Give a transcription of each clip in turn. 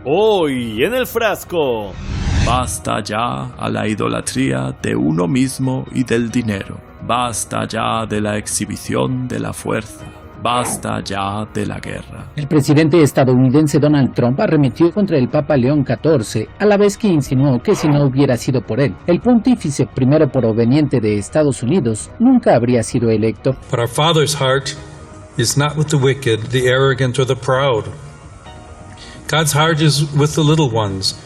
Hoy en el frasco. Basta ya a la idolatría de uno mismo y del dinero. Basta ya de la exhibición de la fuerza. Basta ya de la guerra. El presidente estadounidense Donald Trump arremetió contra el Papa León XIV, a la vez que insinuó que si no hubiera sido por él, el pontífice primero proveniente de Estados Unidos nunca habría sido electo. But our Father's heart is not with the wicked, the arrogant or the proud. God's heart is with the little ones,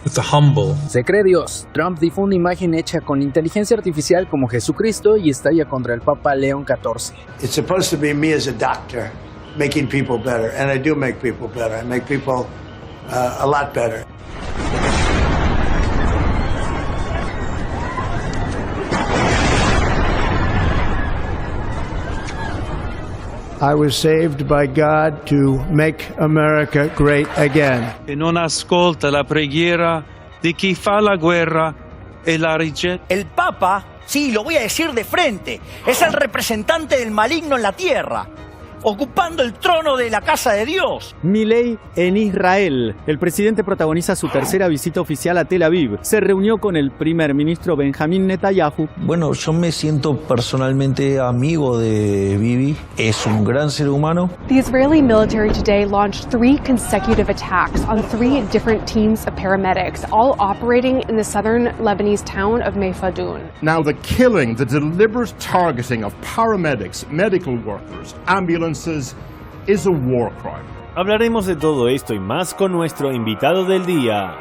with the humble. Se cree Dios. Trump difunde imagen hecha con inteligencia artificial como Jesucristo y estalla contra el Papa León XIV. It's supposed to be me as a doctor making people better, and I do make people better. I make people a lot better. I was saved by God to make America great again. E non ascolta la preghiera di chi fa la guerra e la rigetta. El Papa, sí, lo voy a decir de frente, es el representante del maligno en la tierra, ocupando el trono de la casa de Dios. Milei en Israel. El presidente protagoniza su tercera visita oficial a Tel Aviv. Se reunió con el primer ministro Benjamín Netanyahu. Bueno, yo me siento personalmente amigo de Bibi. Es un gran ser humano. The Israeli military today launched 3 consecutive attacks on 3 different teams of paramedics, all operating in the southern Lebanese town of Meifadoun. Now the killing, the deliberate targeting of paramedics, medical workers, ambulances is a war crime. Hablaremos de todo esto y más con nuestro invitado del día.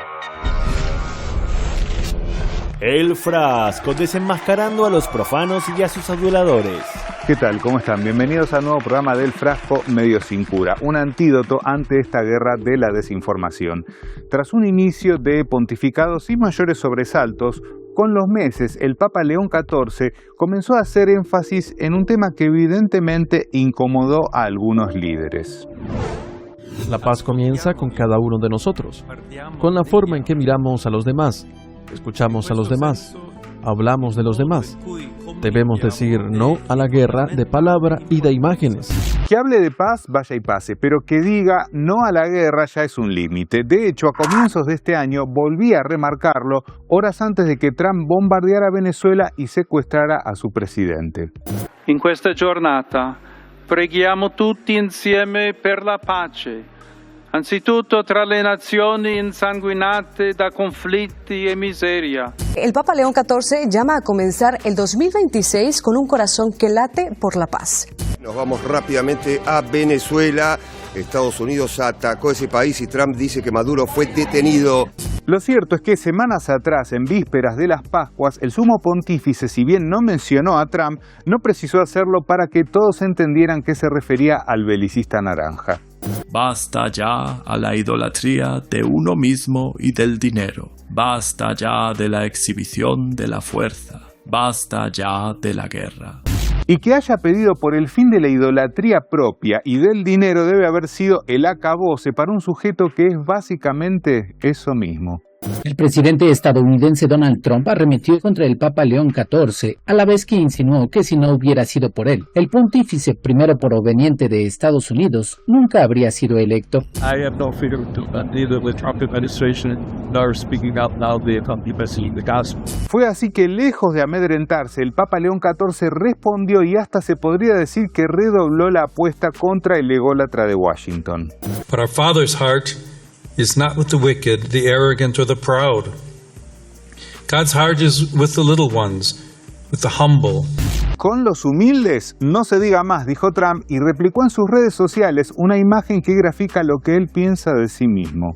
El frasco, desenmascarando a los profanos y a sus aduladores. ¿Qué tal? ¿Cómo están? Bienvenidos al nuevo programa del frasco medio sin cura, un antídoto ante esta guerra de la desinformación. Tras un inicio de pontificados sin mayores sobresaltos, con los meses, el Papa León XIV comenzó a hacer énfasis en un tema que evidentemente incomodó a algunos líderes. La paz comienza con cada uno de nosotros, con la forma en que miramos a los demás, escuchamos a los demás, hablamos de los demás. Debemos decir no a la guerra de palabra y de imágenes. Que hable de paz, vaya y pase, pero que diga no a la guerra ya es un límite. De hecho, a comienzos de este año volví a remarcarlo horas antes de que Trump bombardeara Venezuela y secuestrara a su presidente. In questa giornata preghiamo tutti insieme per la pace, anzitutto tra le nazioni insanguinate da conflitti e miseria. El Papa León XIV llama a comenzar el 2026 con un corazón que late por la paz. Nos vamos rápidamente a Venezuela. Estados Unidos atacó ese país y Trump dice que Maduro fue detenido. Lo cierto es que semanas atrás, en vísperas de las Pascuas, el sumo pontífice, si bien no mencionó a Trump, no precisó hacerlo para que todos entendieran que se refería al belicista naranja. Basta ya a la idolatría de uno mismo y del dinero. Basta ya de la exhibición de la fuerza. Basta ya de la guerra. Y que haya pedido por el fin de la idolatría propia y del dinero debe haber sido el acabose para un sujeto que es básicamente eso mismo. El presidente estadounidense Donald Trump arremetió contra el Papa León XIV, a la vez que insinuó que si no hubiera sido por él, el pontífice primero proveniente de Estados Unidos nunca habría sido electo. I have no fear neither the Trump administration nor speaking out loudly about the message of the gospel. Fue así que, lejos de amedrentarse, el Papa León XIV respondió y hasta se podría decir que redobló la apuesta contra el ególatra de Washington. But our Father's heart is not with the wicked, the arrogant or the proud. God's heart is with the little ones, with the humble. Con los humildes no se diga más, dijo Trump, y replicó en sus redes sociales una imagen que grafica lo que él piensa de sí mismo.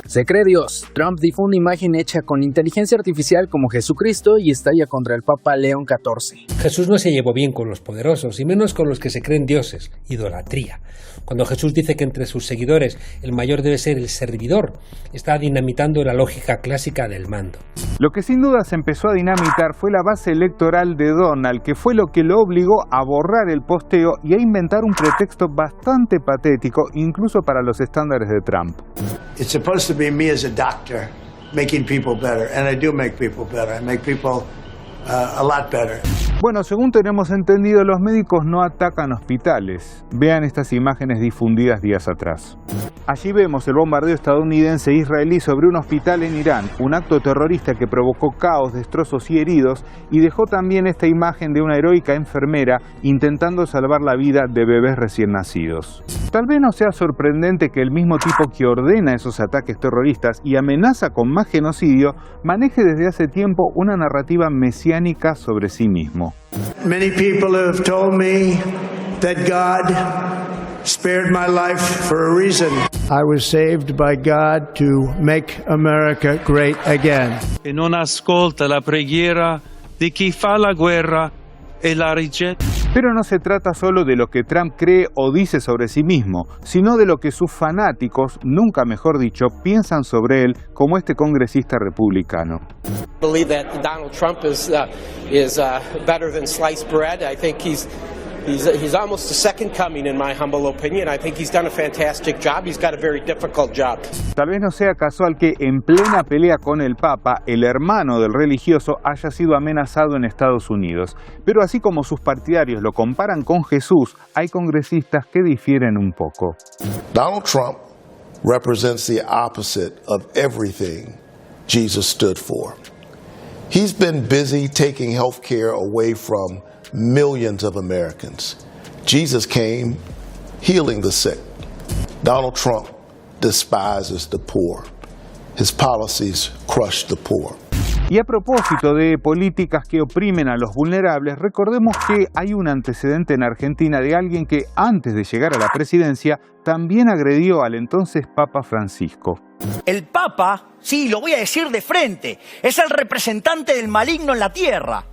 Se cree Dios. Trump difunde imagen hecha con inteligencia artificial como Jesucristo y estalla contra el Papa León XIV. Jesús no se llevó bien con los poderosos y menos con los que se creen dioses. Idolatría. Cuando Jesús dice que entre sus seguidores el mayor debe ser el servidor, está dinamitando la lógica clásica del mando. Lo que sin duda se empezó a dinamitar fue la base electoral de Donald, que fue lo que lo obligó a borrar el posteo y a inventar un pretexto bastante patético, incluso para los estándares de Trump. It's supposed to be me as a doctor making people better, and I do make people better. I make people a lot better. Bueno, según tenemos entendido, los médicos no atacan hospitales. Vean estas imágenes difundidas días atrás. Allí vemos el bombardeo estadounidense e israelí sobre un hospital en Irán, un acto terrorista que provocó caos, destrozos y heridos, y dejó también esta imagen de una heroica enfermera intentando salvar la vida de bebés recién nacidos. Tal vez no sea sorprendente que el mismo tipo que ordena esos ataques terroristas y amenaza con más genocidio maneje desde hace tiempo una narrativa mesiánica sobre sí mismo. Many people have told me that God spared my life for a reason. I was saved by God to make America great again. E non ascolta la preghiera di chi fa la guerra e la rigetta. Pero no se trata solo de lo que Trump cree o dice sobre sí mismo, sino de lo que sus fanáticos, nunca mejor dicho, piensan sobre él, como este congresista republicano. I believe that Donald Trump is better than sliced bread. I think he's almost the second coming, in my humble opinion. I think he's done a fantastic job. He's got a very difficult job. Tal vez no sea casual que en plena pelea con el Papa, el hermano del religioso haya sido amenazado en Estados Unidos. Pero así como sus partidarios lo comparan con Jesús, hay congresistas que difieren un poco. Donald Trump represents the opposite of everything Jesus stood for. He's been busy taking health care away from millions of Americans. Jesus came healing the sick. Donald Trump despises the poor. His policies crush the poor. Y a propósito de políticas que oprimen a los vulnerables, recordemos que hay un antecedente en Argentina de alguien que antes de llegar a la presidencia también agredió al entonces Papa Francisco. El Papa, sí, lo voy a decir de frente, es el representante del maligno en la tierra,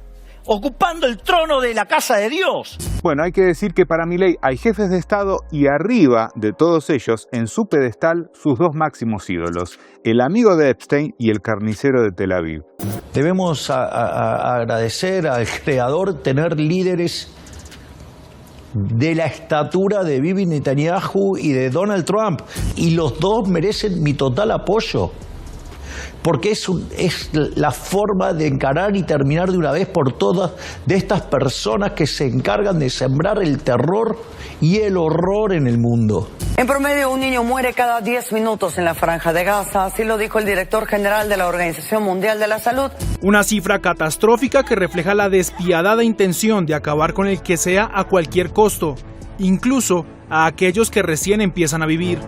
ocupando el trono de la casa de Dios. Bueno, hay que decir que para Milei hay jefes de Estado y arriba de todos ellos, en su pedestal, sus dos máximos ídolos, el amigo de Epstein y el carnicero de Tel Aviv. Debemos agradecer al creador tener líderes de la estatura de Bibi Netanyahu y de Donald Trump, y los dos merecen mi total apoyo. Porque es la forma de encarar y terminar de una vez por todas de estas personas que se encargan de sembrar el terror y el horror en el mundo. En promedio, un niño muere cada 10 minutos en la Franja de Gaza, así lo dijo el director general de la Organización Mundial de la Salud. Una cifra catastrófica que refleja la despiadada intención de acabar con el que sea a cualquier costo, incluso a aquellos que recién empiezan a vivir.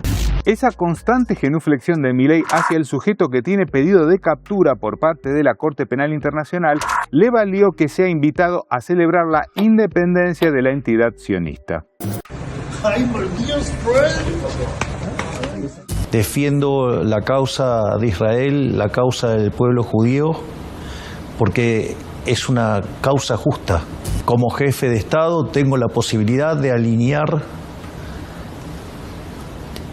Esa constante genuflexión de Milei hacia el sujeto que tiene pedido de captura por parte de la Corte Penal Internacional le valió que sea invitado a celebrar la independencia de la entidad sionista. ¡Ay, por Dios, Fred! Defiendo la causa de Israel, la causa del pueblo judío, porque es una causa justa. Como jefe de Estado tengo la posibilidad de alinear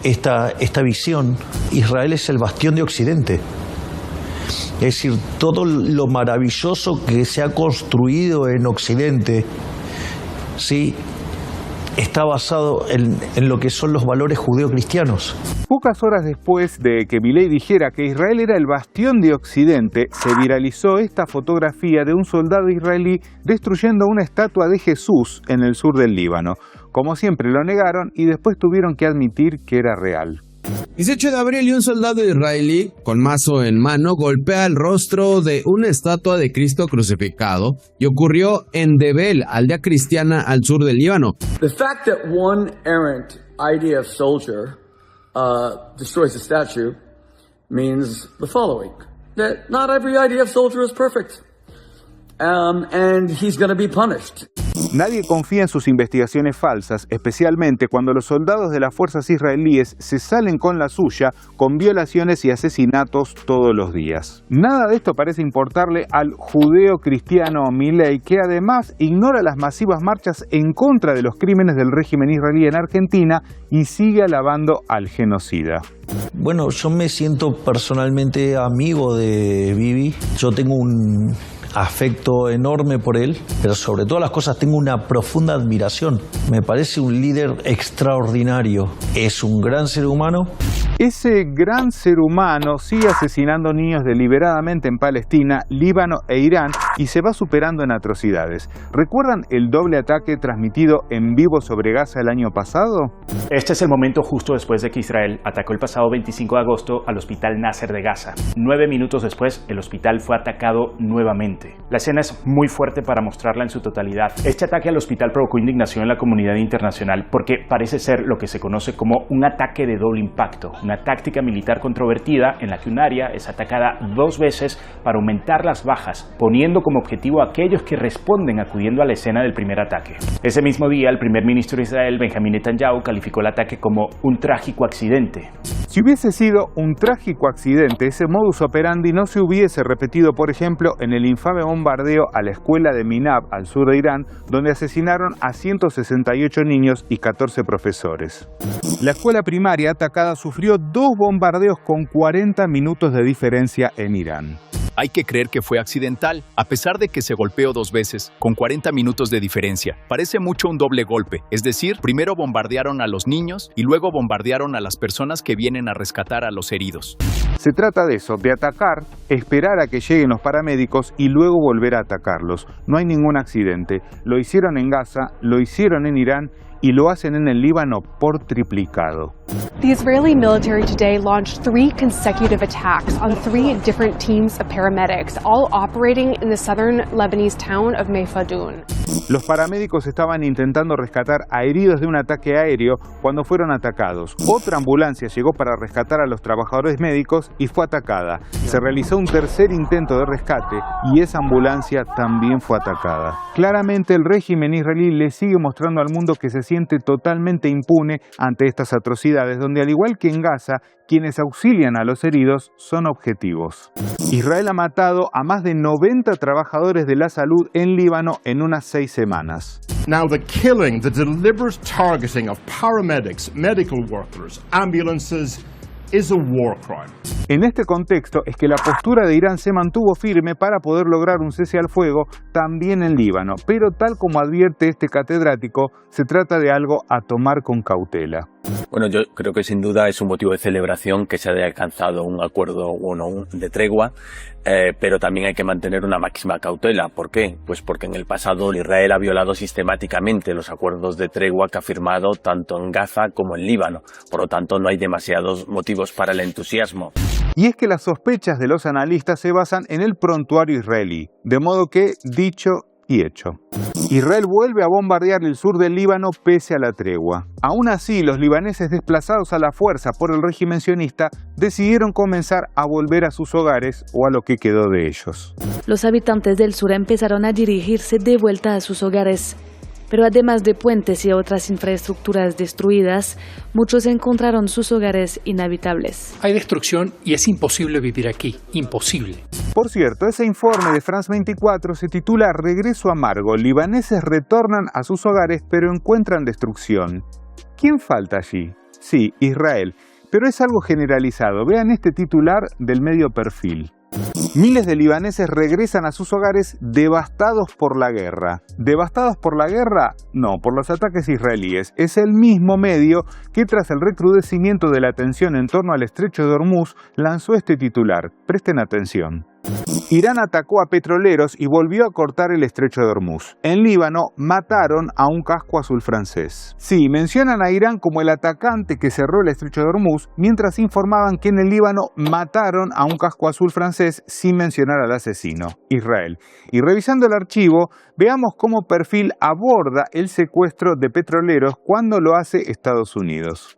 esta visión. Israel es el bastión de Occidente. Es decir, todo lo maravilloso que se ha construido en Occidente, ¿sí?, está basado en lo que son los valores judeocristianos. Pocas horas después de que Milei dijera que Israel era el bastión de Occidente, se viralizó esta fotografía de un soldado israelí destruyendo una estatua de Jesús en el sur del Líbano. Como siempre lo negaron y después tuvieron que admitir que era real. 18 de abril y un soldado israelí con mazo en mano golpea el rostro de una estatua de Cristo crucificado y ocurrió en Debel, aldea cristiana al sur del Líbano. The fact that one errant IDF soldier destroys a statue means the following: that not every IDF soldier is perfect, and he's going to be punished. Nadie confía en sus investigaciones falsas, especialmente cuando los soldados de las fuerzas israelíes se salen con la suya con violaciones y asesinatos todos los días. Nada de esto parece importarle al judeo-cristiano Milei, que además ignora las masivas marchas en contra de los crímenes del régimen israelí en Argentina y sigue alabando al genocida. Bueno, yo me siento personalmente amigo de Bibi. Yo tengo un afecto enorme por él, pero sobre todas las cosas tengo una profunda admiración. Me parece un líder extraordinario. Es un gran ser humano. Ese gran ser humano sigue asesinando niños deliberadamente en Palestina, Líbano e Irán y se va superando en atrocidades. ¿Recuerdan el doble ataque transmitido en vivo sobre Gaza el año pasado? Este es el momento justo después de que Israel atacó el pasado 25 de agosto al hospital Nasser de Gaza. 9 minutos después, el hospital fue atacado nuevamente. La escena es muy fuerte para mostrarla en su totalidad. Este ataque al hospital provocó indignación en la comunidad internacional porque parece ser lo que se conoce como un ataque de doble impacto, una táctica militar controvertida en la que un área es atacada 2 veces para aumentar las bajas, poniendo como objetivo a aquellos que responden acudiendo a la escena del primer ataque. Ese mismo día, el primer ministro de Israel, Benjamín Netanyahu, calificó el ataque como un trágico accidente. Si hubiese sido un trágico accidente, ese modus operandi no se hubiese repetido, por ejemplo, en el infame bombardeo a la escuela de Minab, al sur de Irán, donde asesinaron a 168 niños y 14 profesores. La escuela primaria atacada sufrió 2 bombardeos con 40 minutos de diferencia en Irán. Hay que creer que fue accidental, a pesar de que se golpeó 2 veces, con 40 minutos de diferencia. Parece mucho un doble golpe, es decir, primero bombardearon a los niños y luego bombardearon a las personas que vienen a rescatar a los heridos. Se trata de eso, de atacar, esperar a que lleguen los paramédicos y luego volver a atacarlos. No hay ningún accidente. Lo hicieron en Gaza, lo hicieron en Irán y lo hacen en el Líbano por triplicado. The Israeli military today launched 3 consecutive attacks on 3 different teams of paramedics, all operating in the southern Lebanese town of Mayfadoun. Los paramédicos estaban intentando rescatar a heridos de un ataque aéreo cuando fueron atacados. Otra ambulancia llegó para rescatar a los trabajadores médicos y fue atacada. Se realizó un tercer intento de rescate y esa ambulancia también fue atacada. Claramente el régimen israelí le sigue mostrando al mundo que se siente totalmente impune ante estas atrocidades, donde al igual que en Gaza, quienes auxilian a los heridos son objetivos. Israel ha matado a más de 90 trabajadores de la salud en Líbano en unas 6 semanas. Now the killing, the deliberate targeting of paramedics, medical workers, ambulances is a war crime. En este contexto es que la postura de Irán se mantuvo firme para poder lograr un cese al fuego también en Líbano, pero tal como advierte este catedrático, se trata de algo a tomar con cautela. Bueno, yo creo que sin duda es un motivo de celebración que se haya alcanzado un acuerdo de tregua, pero también hay que mantener una máxima cautela. ¿Por qué? Pues porque en el pasado Israel ha violado sistemáticamente los acuerdos de tregua que ha firmado tanto en Gaza como en Líbano. Por lo tanto, no hay demasiados motivos para el entusiasmo. Y es que las sospechas de los analistas se basan en el prontuario israelí, de modo que, dicho y hecho. Israel vuelve a bombardear el sur del Líbano pese a la tregua. Aún así, los libaneses desplazados a la fuerza por el régimen sionista decidieron comenzar a volver a sus hogares o a lo que quedó de ellos. Los habitantes del sur empezaron a dirigirse de vuelta a sus hogares. Pero además de puentes y otras infraestructuras destruidas, muchos encontraron sus hogares inhabitables. Hay destrucción y es imposible vivir aquí, imposible. Por cierto, ese informe de France 24 se titula Regreso amargo. Libaneses retornan a sus hogares pero encuentran destrucción. ¿Quién falta allí? Sí, Israel. Pero es algo generalizado. Vean este titular del medio Perfil. Miles de libaneses regresan a sus hogares devastados por la guerra. ¿Devastados por la guerra? No, por los ataques israelíes. Es el mismo medio que tras el recrudecimiento de la tensión en torno al estrecho de Hormuz lanzó este titular. Presten atención. Irán atacó a petroleros y volvió a cortar el estrecho de Hormuz. En Líbano mataron a un casco azul francés. Sí, mencionan a Irán como el atacante que cerró el estrecho de Hormuz, mientras informaban que en el Líbano mataron a un casco azul francés sin mencionar al asesino, Israel. Y revisando el archivo, veamos cómo Perfil aborda el secuestro de petroleros cuando lo hace Estados Unidos.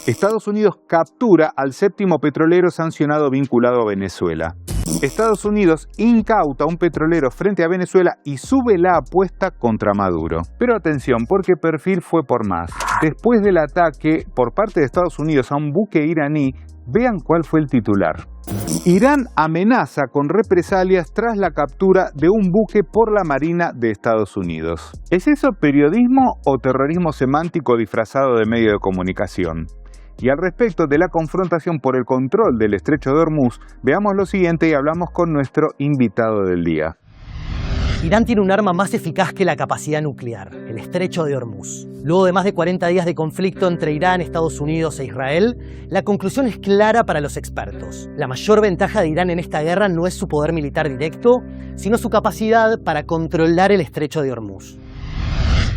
Estados Unidos captura al 7º petrolero sancionado vinculado a Venezuela. Estados Unidos incauta a un petrolero frente a Venezuela y sube la apuesta contra Maduro. Pero atención, porque Perfil fue por más. Después del ataque por parte de Estados Unidos a un buque iraní, vean cuál fue el titular. Irán amenaza con represalias tras la captura de un buque por la Marina de Estados Unidos. ¿Es eso periodismo o terrorismo semántico disfrazado de medio de comunicación? Y al respecto de la confrontación por el control del estrecho de Hormuz, veamos lo siguiente y hablamos con nuestro invitado del día. Irán tiene un arma más eficaz que la capacidad nuclear, el Estrecho de Hormuz. Luego de más de 40 días de conflicto entre Irán, Estados Unidos e Israel, la conclusión es clara para los expertos. La mayor ventaja de Irán en esta guerra no es su poder militar directo, sino su capacidad para controlar el Estrecho de Hormuz.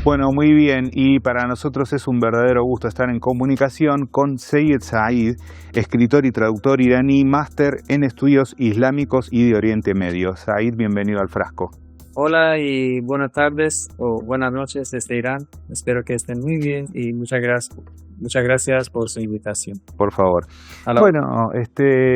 Bueno, muy bien, y para nosotros es un verdadero gusto estar en comunicación con Sayed Said, escritor y traductor iraní, máster en estudios islámicos y de Oriente Medio. Said, bienvenido al Frasco. Hola y buenas tardes o buenas noches desde Irán. Espero que estén muy bien y muchas gracias por su invitación. Por favor. Hola. Bueno,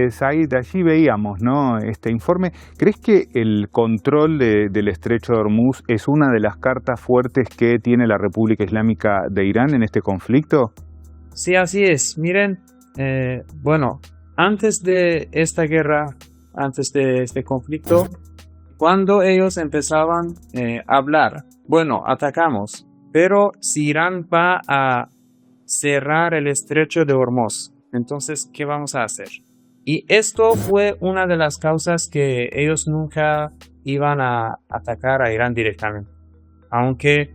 Said, allí veíamos, ¿no?, este informe. ¿Crees que el control del Estrecho de Hormuz es una de las cartas fuertes que tiene la República Islámica de Irán en este conflicto? Sí, así es. Miren, antes de esta guerra, antes de este conflicto, cuando ellos empezaban a hablar, atacamos, pero si Irán va a cerrar el Estrecho de Hormuz, entonces, ¿qué vamos a hacer? Y esto fue una de las causas que ellos nunca iban a atacar a Irán directamente. Aunque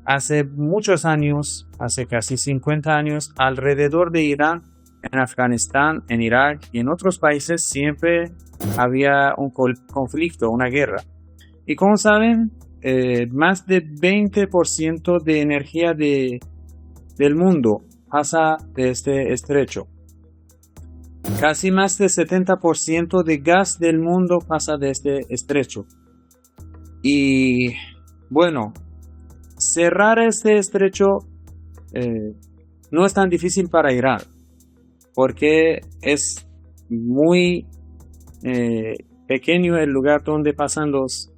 hace muchos años, hace casi 50 años, alrededor de Irán, en Afganistán, en Irak y en otros países siempre había un conflicto, una guerra. Y como saben, más del 20% de energía del mundo pasa de este estrecho. Casi más del 70% de gas del mundo pasa de este estrecho. Y cerrar este estrecho no es tan difícil para Irán, porque es muy pequeño el lugar donde pasan los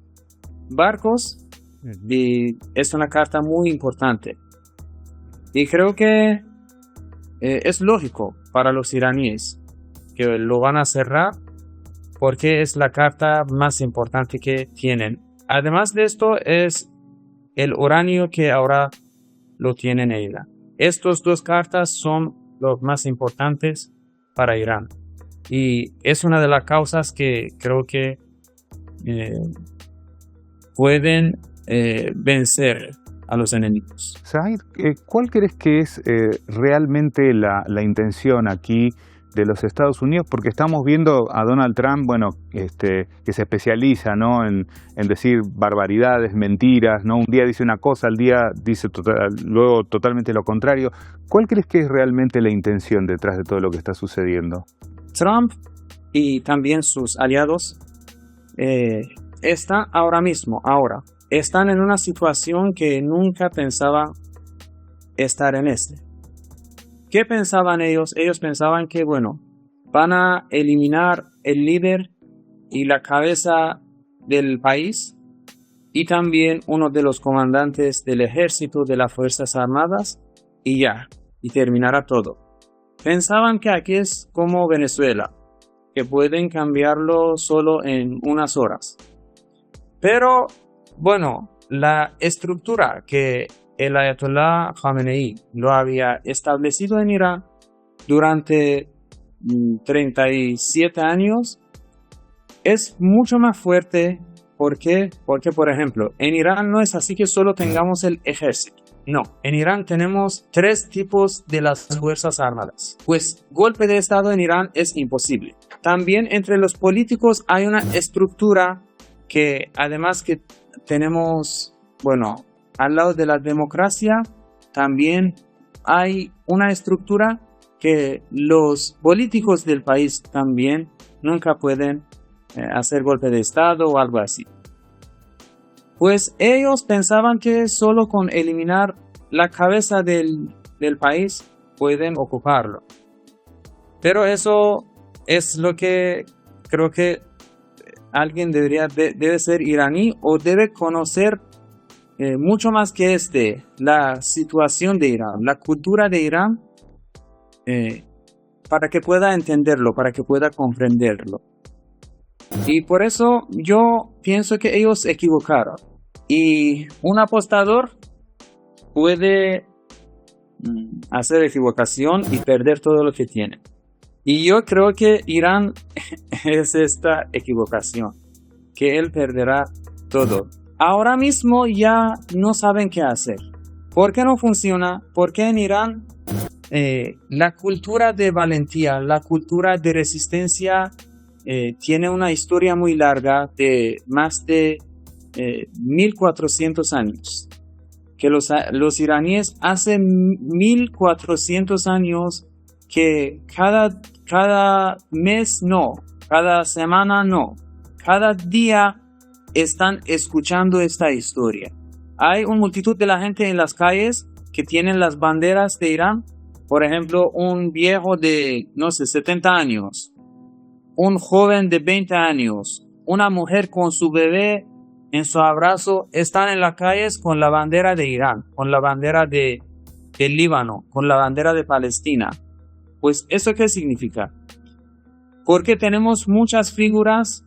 barcos y es una carta muy importante. Y creo que es lógico para los iraníes que lo van a cerrar porque es la carta más importante que tienen. Además de esto es el uranio que ahora lo tienen en Irán. Estas dos cartas son los más importantes para Irán. Y es una de las causas que creo que pueden vencer a los enemigos. Said, ¿cuál crees que es realmente la intención aquí de los Estados Unidos? Porque estamos viendo a Donald Trump, que se especializa, ¿no?, en decir barbaridades, mentiras, ¿no? Un día dice una cosa, al día dice luego totalmente lo contrario. ¿Cuál crees que es realmente la intención detrás de todo lo que está sucediendo? Trump y también sus aliados están están en una situación que nunca pensaban estar en ¿Qué pensaban ellos? Ellos pensaban que, van a eliminar el líder y la cabeza del país y también uno de los comandantes del ejército de las Fuerzas Armadas y terminará todo. Pensaban que aquí es como Venezuela, que pueden cambiarlo solo en unas horas. Pero, la estructura que el Ayatollah Khamenei lo había establecido en Irán durante 37 años es mucho más fuerte. ¿Por qué? Porque, por ejemplo, en Irán no es así que solo tengamos el ejército. No, en Irán tenemos 3 tipos de las Fuerzas Armadas. Pues golpe de Estado en Irán es imposible. También entre los políticos hay una estructura que además que tenemos, al lado de la democracia, también hay una estructura que los políticos del país también nunca pueden hacer golpe de Estado o algo así. Pues ellos pensaban que solo con eliminar la cabeza del país pueden ocuparlo. Pero eso es lo que creo que alguien debe ser iraní o debe conocer mucho más que la situación de Irán, la cultura de Irán, para que pueda entenderlo, para que pueda comprenderlo. Y por eso yo pienso que ellos se equivocaron. Y un apostador puede hacer equivocación y perder todo lo que tiene. Y yo creo que Irán es esta equivocación, que él perderá todo. ahora mismo ya no saben qué hacer. ¿Por qué no funciona? Porque en Irán la cultura de valentía, la cultura de resistencia tiene una historia muy larga de más de 1400 años. Que los iraníes hace 1400 años que cada mes no, cada semana no, cada día están escuchando esta historia. Hay una multitud de la gente en las calles que tienen las banderas de Irán. Por ejemplo, un viejo de, 70 años, un joven de 20 años, una mujer con su bebé en su abrazo, están en las calles con la bandera de Irán, con la bandera del Líbano, con la bandera de Palestina. Pues, ¿eso qué significa? Porque tenemos muchas figuras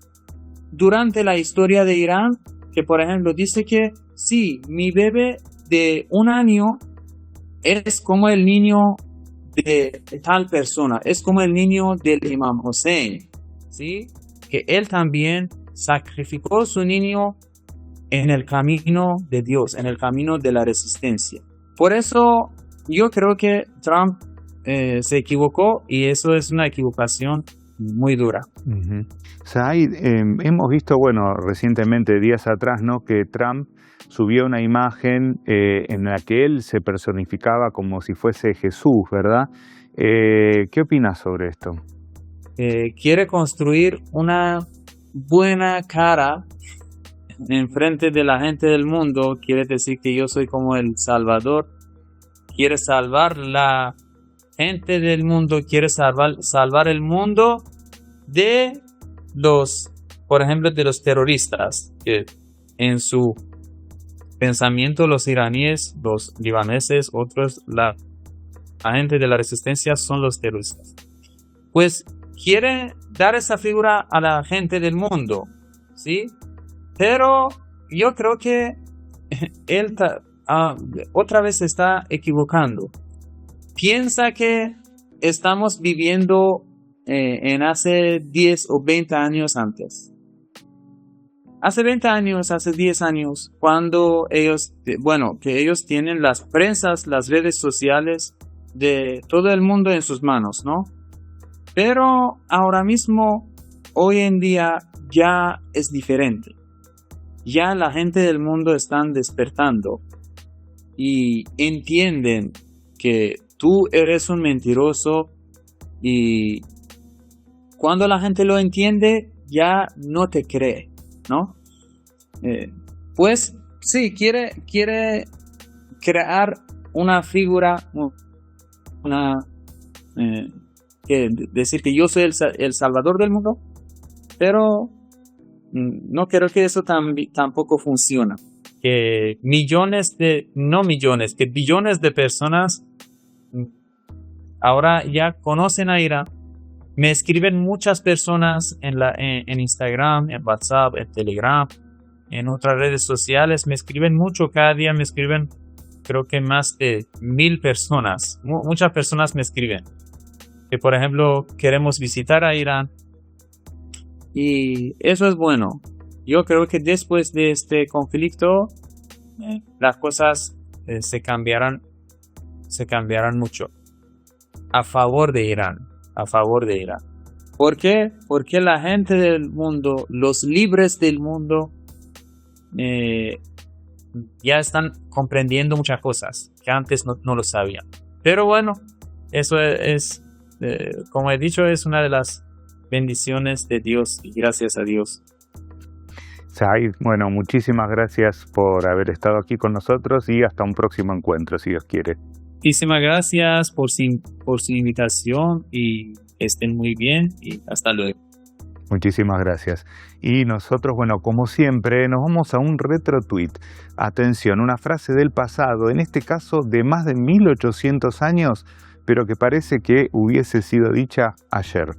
durante la historia de Irán que, por ejemplo, dice que sí, mi bebé de 1 año es como el niño de tal persona, es como el niño del Imam Hussein, ¿sí? Que él también sacrificó su niño en el camino de Dios, en el camino de la resistencia. Por eso yo creo que Trump se equivocó y eso es una equivocación muy dura. Said, hemos visto, recientemente, días atrás, ¿no?, que Trump subió una imagen en la que él se personificaba como si fuese Jesús, ¿verdad? ¿Qué opinas sobre esto? Quiere construir una buena cara en frente de la gente del mundo. Quiere decir que yo soy como el Salvador. Quiere salvar la gente del mundo. Quiere salvar el mundo de por ejemplo, de los terroristas, que en su pensamiento los iraníes, los libaneses, otros, la gente de la resistencia son los terroristas. Pues quiere dar esa figura a la gente del mundo, ¿sí? Pero yo creo que él otra vez se está equivocando. Piensa que estamos viviendo en hace 10 o 20 años antes. Hace 20 años, hace 10 años, cuando ellos tienen las prensas, las redes sociales de todo el mundo en sus manos, ¿no? Pero ahora mismo, hoy en día, ya es diferente. Ya la gente del mundo están despertando y entienden que tú eres un mentiroso, y cuando la gente lo entiende, ya no te cree, ¿no? Pues sí, quiere crear una figura, decir que yo soy el salvador del mundo, pero no creo que eso tampoco funciona. Que billones de personas ahora ya conocen a Irán. Me escriben muchas personas en Instagram, en WhatsApp, en Telegram, en otras redes sociales. Me escriben mucho, cada día me escriben, creo que más de 1000 personas. Muchas personas me escriben que, por ejemplo, queremos visitar a Irán. Y eso es bueno. Yo creo que después de este conflicto, las cosas se cambiarán mucho. A favor de Irán. ¿Por qué? Porque la gente del mundo, los libres del mundo, ya están comprendiendo muchas cosas que antes no lo sabían. Pero bueno, eso es como he dicho, es una de las bendiciones de Dios, y gracias a Dios. Said, muchísimas gracias por haber estado aquí con nosotros y hasta un próximo encuentro, si Dios quiere. Muchísimas gracias por su invitación y estén muy bien y hasta luego. Muchísimas gracias. Y nosotros, como siempre, nos vamos a un retro tweet. Atención, una frase del pasado, en este caso de más de 1800 años, pero que parece que hubiese sido dicha ayer.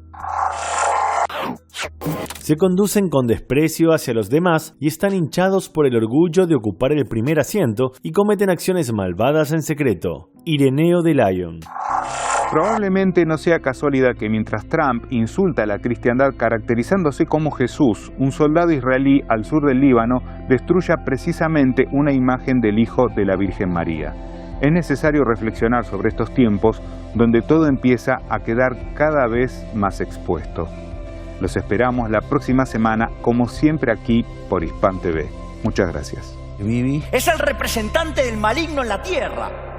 Se conducen con desprecio hacia los demás y están hinchados por el orgullo de ocupar el primer asiento y cometen acciones malvadas en secreto. Ireneo de Lyon. Probablemente no sea casualidad que mientras Trump insulta a la cristiandad caracterizándose como Jesús, un soldado israelí al sur del Líbano destruya precisamente una imagen del Hijo de la Virgen María. Es necesario reflexionar sobre estos tiempos donde todo empieza a quedar cada vez más expuesto. Los esperamos la próxima semana, como siempre aquí por Hispan TV. Muchas gracias. Es el representante del maligno en la tierra.